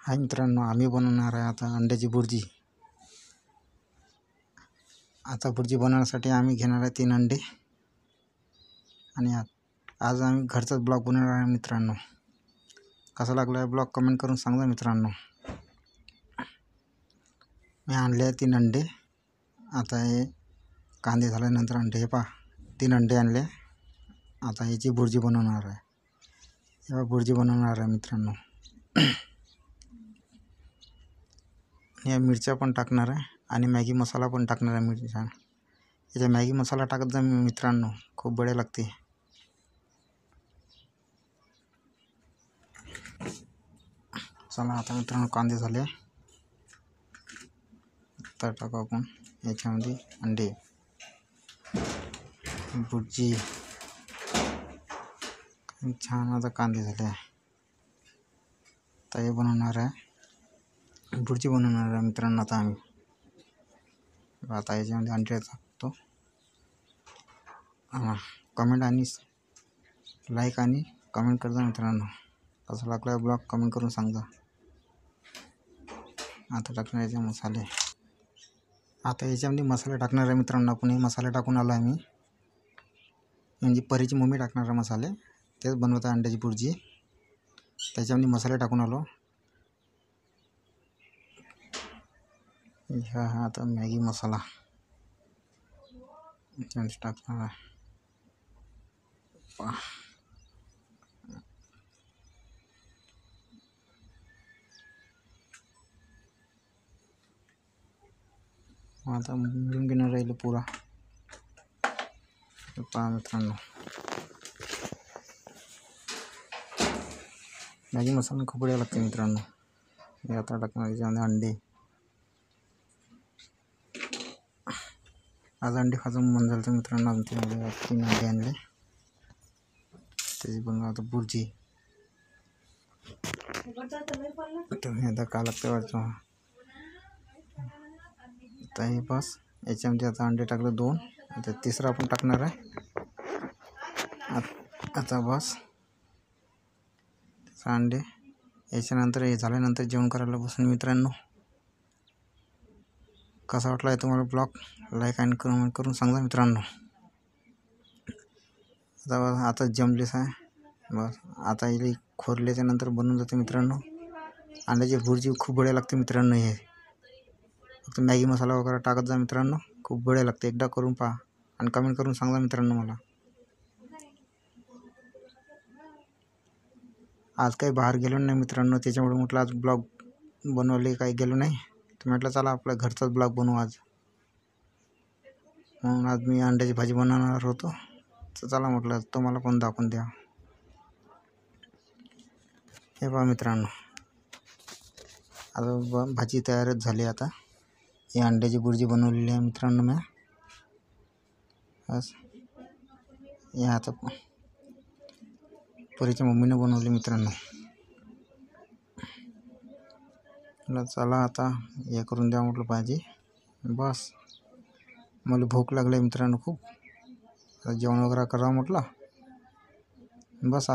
हाय मित्रांनो, आम्ही बनवणार आहे आता अंड्याची भुर्जी. आता भुर्जी बनवण्यासाठी आम्ही घेणार आहे 3 अंडे आणि आज आम्ही घरचाच ब्लॉग बनवणार आहे मित्रांनो. कसा लागला आहे ब्लॉग कमेंट करून सांगा मित्रांनो. मी आणले 3 अंडे. आता हे कांदे झाल्यानंतर अंडे हे पहा 3 अंडे आणले. आता याची भुर्जी बनवणार आहे. हे भुर्जी बनवणार आहे मित्रांनो. या मिरच्या पण टाकणार आहे आणि मॅगी मसाला पण टाकणार आहे. मिरच्या याच्या मॅगी मसाला टाकत जा मित्रांनो, खूप बढिया लागते. चला आता मित्रांनो कांदे झाले, तर टाकू आपण याच्यामध्ये अंडे. भुर्जी छान आता कांदे झाले. आता हे बनवणार आहे भुर्जी बनवणार आहे मित्रांनो. आता आम्ही याच्यामध्ये अंडे टाकतो. कमेंट आणि लाईक आणि कमेंट करजा मित्रांनो. कसा लागला ब्लॉग कमेंट करून सांगा. आता टाकणार याचे मसाले. आता याच्यामध्ये मसाले टाकणार आहे मित्रांनो. आपण हे मसाले टाकून आलो आम्ही, म्हणजे परीची मम्मी टाकणार आहे मसाले. तेच बनवत आहे अंड्याची भुर्जी. त्याच्यामध्ये मसाले टाकून आलो. हा आता मॅगी मसाला याच्यामध्ये टाकणार आहे. आता मिळून घेणार राहिलं पुरा. पहा मित्रांनो, मॅगी मसाला खूप बढिया लागते मित्रांनो. हे आता टाकणार याच्यामध्ये अंडे. आज अंडे खाजून मन झालं तर मित्रांनो आमच्यामध्ये 3 अंडे आणले. त्याची बनवा आता भुर्जी. तुम्ही आता का लागतं वाटतं. आता हे बस याच्यामध्ये आता अंडे टाकलं 2. आता तिसरा आपण टाकणार आहे. आता बस अंडे. याच्यानंतर हे झाल्यानंतर जेवण करायला बसून मित्रांनो. कसा वाटला आहे तुम्हाला ब्लॉग, लाईक आणि कमेंट करून सांगा मित्रांनो. आता जमलेच आहे बस. आता इथे खोरल्याच्या नंतर बनून जाते मित्रांनो. अंड्याची भुर्जी खूप बढिया लागते मित्रांनो. हे फक्त मॅगी मसाला वगैरे टाकत जा मित्रांनो, खूप बढिया लागते. एकदा करून पहा आणि कमेंट करून सांगा मित्रांनो मला. आज काही बाहेर गेलो नाही मित्रांनो, त्याच्यामुळे म्हटलं आज ब्लॉग बनवले. काही गेलो नाही तर म्हटलं चला आपल्या घरचाच ब्लॉग बनवू आज. म्हणून आज मी अंड्याची भाजी बनवणार होतो, तर चला म्हटलं तुम्हाला पण दाखवून द्या. हे पहा मित्रांनो, आता भाजी तयारच झाली. आता ही अंड्याची भुर्जी बनवलेली आहे मित्रांनो मी. बस हे आता परीच्या मम्मीने बनवली मित्रांनो. चला आता हे करून द्या म्हटलं भाजी. बस मला भूक लागली मित्रांनो खूप. जेवण वगैरे करावं म्हटलं. बस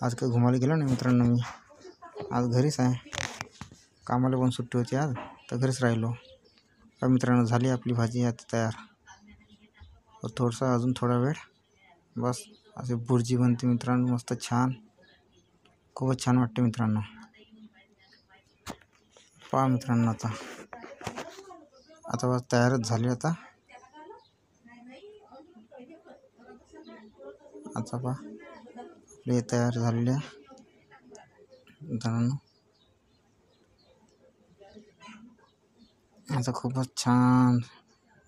आज काही घुमायला गेलो नाही मित्रांनो मी. आज घरीच आहे. कामाला पण सुट्टी होती आज, तर घरीच राहिलो. मित्रांनो झाली आपली भाजी आता तयार. थोडंसं अजून थोडा वेळ बस असे भुर्जी बनते मित्रांनो. मस्त छान, खूपच छान वाटते मित्रांनो. पहा मित्रांनो आता बस तयारच झाली. आता पहा आपले तयार झालेले मित्रांनो. आता खूपच छान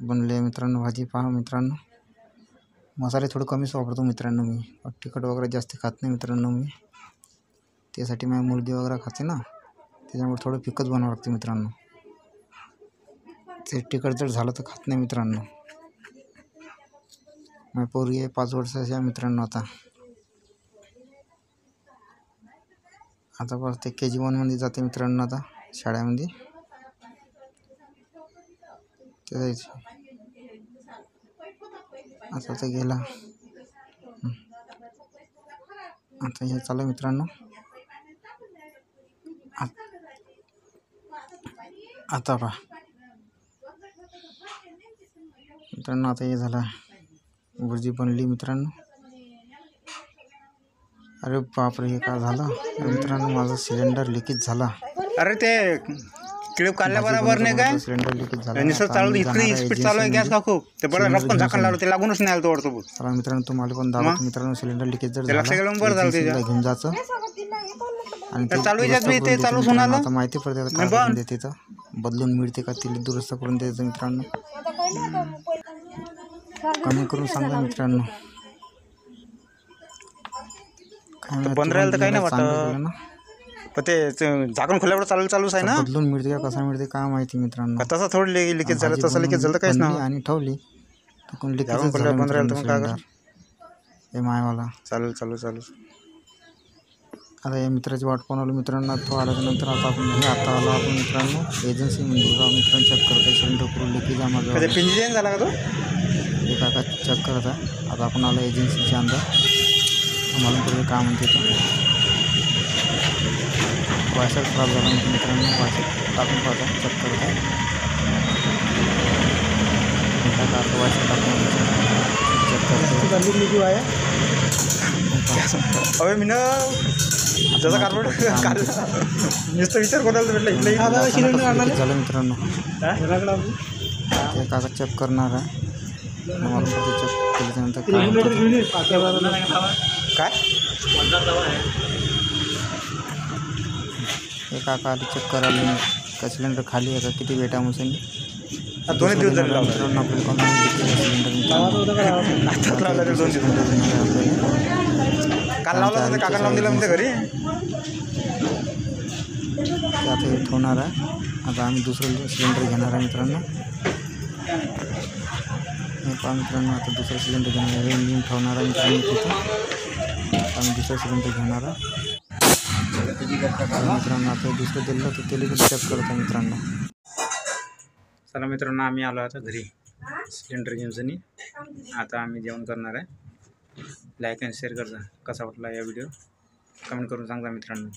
बनले मित्रांनो भाजी. पहा मित्रांनो, मसाले थोडे कमीच वापरतो मित्रांनो मी. तिखट वगैरे जास्त खात नाही मित्रांनो मी. त्यासाठी माझी मुलगी वगैरे खाते ना, त्याच्यामुळे थोडं फिकच बनावं लागते मित्रांनो. ते तिखट जर झालं तर खात नाही मित्रांनो. माझी पोरगी आहे 5 वर्षाची आहे मित्रांनो. आता बस ते KG 1 मध्ये जाते मित्रांनो आता शाळेमध्ये. आता तर गेला. आता हे चालू मित्रांनो. आता पहा मित्रांनो, आता हे झालं भुर्जी बनली मित्रांनो. अरे बापरे, हे काय झालं मित्रांनो, माझा सिलेंडर लिकेज झाला. अरे ते क्लिप काढल्या बरोबर नाही काय, सिलेंडर लिकेज झाला. निसर्ग चालू इतकी स्पीड चालू आहे गॅस का खूप, ते बरं रप्पन झाकण लावलं ते लागूनच नाही आलं तो वरतो. चला मित्रांनो, तुम्हाला पण दाखवतो मित्रांनो, सिलेंडर लिकेज जर लक्ष गेलं बरं झालं त्याच्या घेऊन जायचं आणि ते चालू याच्यात बी ते दुरुस्त चालू करून होणार देतो. आता माहिती पडते आता काय करून देते तर बदलून मिळते का, तिला दुरुस्त करून द्यायचं मित्रांनो. कमी करून सांगा मित्रांनो. काय माहिती, बंद राहिलं तर काही नाही चांगलं वाटत केलं ना. पण ते झाकण खुल्यावर चालूच आहे ना. बदलून मिळते का कसा मिळते काय माहिती मित्रांनो. तसं थोडं लिकेज झालं, तसं लिकेज झालं काहीच ना. आणि ठेवली तर लिकेज झाकण खुल्यावर बंद राहिलं तर मग काय झालं हे मायवाला. चालू आता या मित्राची वाट पाहून आलो मित्रांनो. तो आल्याच्या नंतर आता आलो आपण मित्रांनो एजन्सी म्हणजे मित्रांनो चेक करत आहे सिलेंडर करून लिकेज आहे माझं. पिंजन झाला का तो, हे काका चेक करत आहे. आता आपण आलो एजन्सीच्या अंदर. आम्हाला पुढे काय म्हणते तो वायसर खराब झाला म्हणजे मित्रांनो. वायसर टाकून पाहता चेक करत आहे. काका वायसर टाकून चेक करतो. अरे मी ना जसं कार्बोड नुसतं विचार कोणाला भेटला इथलं झालं मित्रांनो. ते काका चेक करणार आहे. मला चेक केल्यानंतर काय हे काका आधी चेक करायला का सिलेंडर खाली आहे का, किती वेटा मुसेन दोन्ही दिवस झाले मित्रांनो. आपल्याला काल लावला होता काका लावून दिला म्हणजे घरी. ते आता हे ठेवणार आहे. आता आम्ही दुसरं सिलेंडर घेणार आहे मित्रांनो. हे पहा मित्रांनो, आता दुसरं सिलेंडर घेणार आहे. नेऊन ठेवणार आहे मित्रांनो तिथं. आम्ही दुसरं सिलेंडर घेणार आहे मित्रांनो. आता दुसरं दिलं तर तेल पण चेक करत आहे मित्रांनो. चला मित्रांनो, आम्ही आलो आता घरी सिलेंडर घेऊन. आता आम्ही जेवण करणार आहे. लाईक आणि शेअर करजा. कसा वाटला या व्हिडिओ कमेंट करून सांगा मित्रांनो.